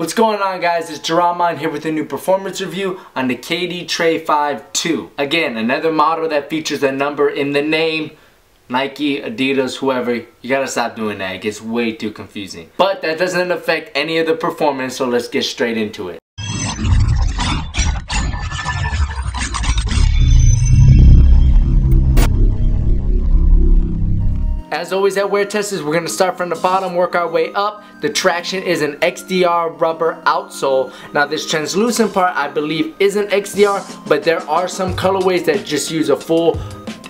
What's going on, guys? It's Jerome here with a new performance review on the KD Trey 5 II. Again, another model that features a number in the name. Nike, Adidas, whoever, you gotta stop doing that. It gets way too confusing. But that doesn't affect any of the performance, so let's get straight into it. As always at Wear Testers, we're going to start from the bottom, work our way up. The traction is an XDR rubber outsole. Now this translucent part I believe isn't XDR, but there are some colorways that just use a full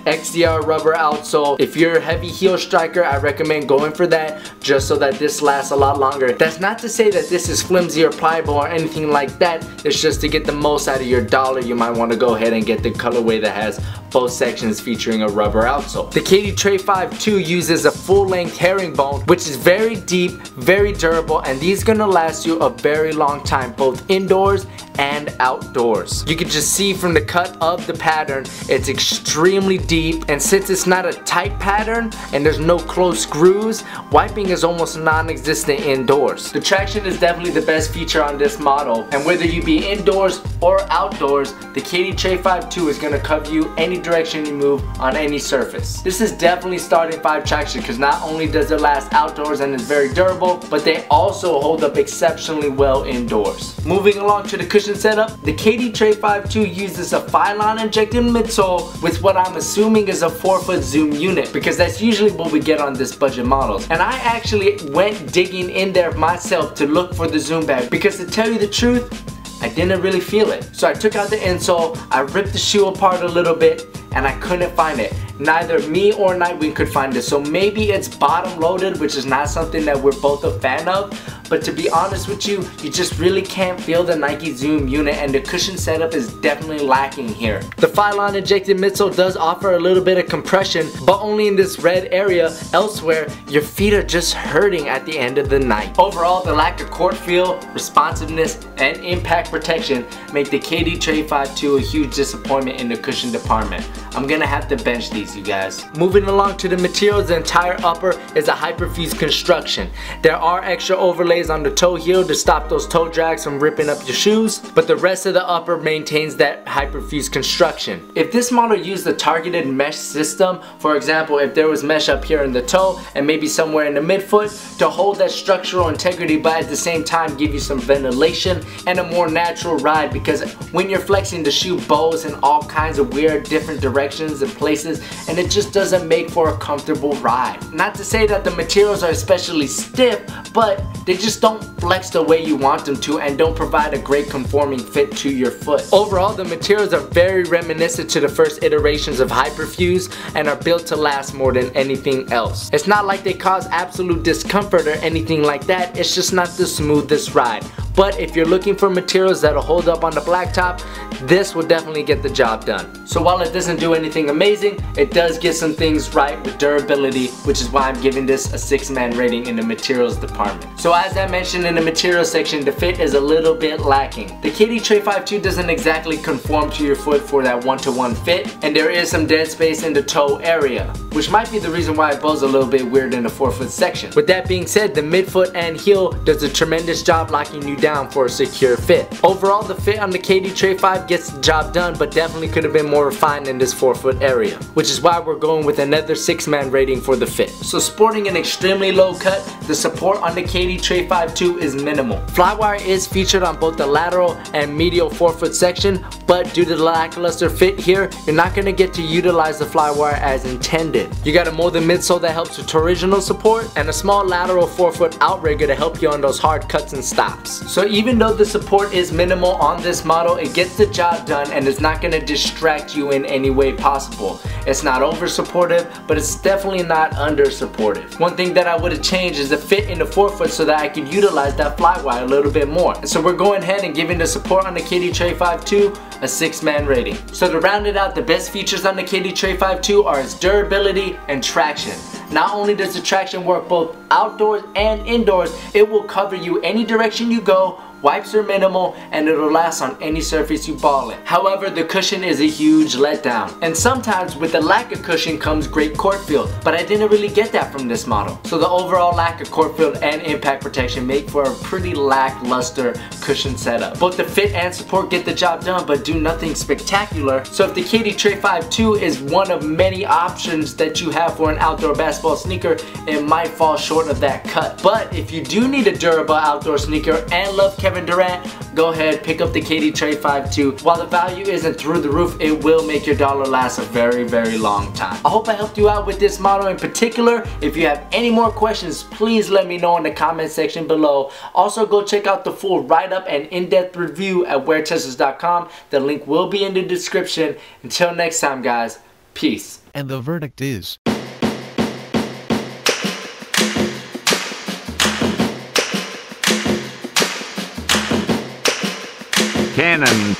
XDR rubber outsole. If you're a heavy heel striker, I recommend going for that just so that this lasts a lot longer. That's not to say that this is flimsy or pliable or anything like that. It's just to get the most out of your dollar, you might want to go ahead and get the colorway that has both sections featuring a rubber outsole. The KD Trey 5 II uses a full-length herringbone, which is very deep, very durable, and these are gonna last you a very long time, both indoors and outdoors. You can just see from the cut of the pattern, it's extremely deep, and since it's not a tight pattern and there's no close grooves, wiping is almost non-existent indoors. The traction is definitely the best feature on this model, and whether you be indoors or outdoors, the KD Trey 5 II is gonna cover you any direction you move on any surface. This is definitely starting 5 traction because not only does it last outdoors and is very durable, but they also hold up exceptionally well indoors. Moving along to the cushion setup, the KD Trey 5 II uses a Phylon injected midsole with what I'm assuming is a 4-foot zoom unit, because that's usually what we get on this budget models. And I actually went digging in there myself to look for the zoom bag, because to tell you the truth, I didn't really feel it. So I took out the insole, I ripped the shoe apart a little bit, and I couldn't find it. Neither me or Nightwing could find it. So maybe it's bottom loaded, which is not something that we're both a fan of. But to be honest with you, you just really can't feel the Nike Zoom unit, and the cushion setup is definitely lacking here. The Phylon injected midsole does offer a little bit of compression, but only in this red area. Elsewhere, your feet are just hurting at the end of the night. Overall, the lack of court feel, responsiveness, and impact protection make the KD Trey 5 II a huge disappointment in the cushion department. I'm gonna have to bench these, you guys. Moving along to the materials, the entire upper is a hyperfuse construction. There are extra overlays on the toe heel to stop those toe drags from ripping up your shoes, but the rest of the upper maintains that hyperfuse construction. If this model used a targeted mesh system, for example, if there was mesh up here in the toe and maybe somewhere in the midfoot to hold that structural integrity, but at the same time give you some ventilation and a more natural ride, because when you're flexing, the shoe bows in all kinds of weird different directions and places, and it just doesn't make for a comfortable ride. Not to say that the materials are especially stiff, but they just don't flex the way you want them to and don't provide a great conforming fit to your foot. Overall, the materials are very reminiscent to the first iterations of Hyperfuse and are built to last more than anything else. It's not like they cause absolute discomfort or anything like that, it's just not the smoothest ride. But if you're looking for materials that'll hold up on the blacktop, this will definitely get the job done. So while it doesn't do anything amazing, it does get some things right with durability, which is why I'm giving this a 6-man rating in the materials department. So as I mentioned in the materials section, the fit is a little bit lacking. The KD Trey 5 II doesn't exactly conform to your foot for that one-to-one fit, and there is some dead space in the toe area, which might be the reason why it bows a little bit weird in the 4-foot section. With that being said, the midfoot and heel does a tremendous job locking you down for a secure fit. Overall, the fit on the KD Trey 5 gets the job done, but definitely could have been more refined in this 4-foot area, which is why we're going with another 6-man rating for the fit. So sporting an extremely low cut, the support on the KD Trey 5 II is minimal. Flywire is featured on both the lateral and medial 4-foot section, but due to the lackluster fit here, you're not going to get to utilize the flywire as intended. You got a molded midsole that helps with torsional support, and a small lateral 4-foot outrigger to help you on those hard cuts and stops. So even though the support is minimal on this model, it gets the job done and it's not going to distract you in any way possible. It's not over supportive, but it's definitely not under supportive. One thing that I would have changed is the fit in the 4-foot so that I could utilize that flywire a little bit more. And so we're going ahead and giving the support on the KD Trey 5 II a 6-man rating. So to round it out, the best features on the KD Trey 5 II are its durability and traction. Not only does the traction work both outdoors and indoors, it will cover you any direction you go wipes are minimal, and it'll last on any surface you ball it. However, the cushion is a huge letdown. And sometimes with the lack of cushion comes great court feel, but I didn't really get that from this model. So the overall lack of court feel and impact protection make for a pretty lackluster cushion setup. Both the fit and support get the job done, but do nothing spectacular. So if the KD Trey 5.2 is one of many options that you have for an outdoor basketball sneaker, it might fall short of that cut. But if you do need a durable outdoor sneaker and love Kevin Durant, go ahead, pick up the KD Trey 5.2. While the value isn't through the roof, it will make your dollar last a very, very long time. I hope I helped you out with this model in particular. If you have any more questions, please let me know in the comment section below. Also, go check out the full write-up and in-depth review at weartesters.com. The link will be in the description. Until next time, guys, peace. And the verdict is... Cannon.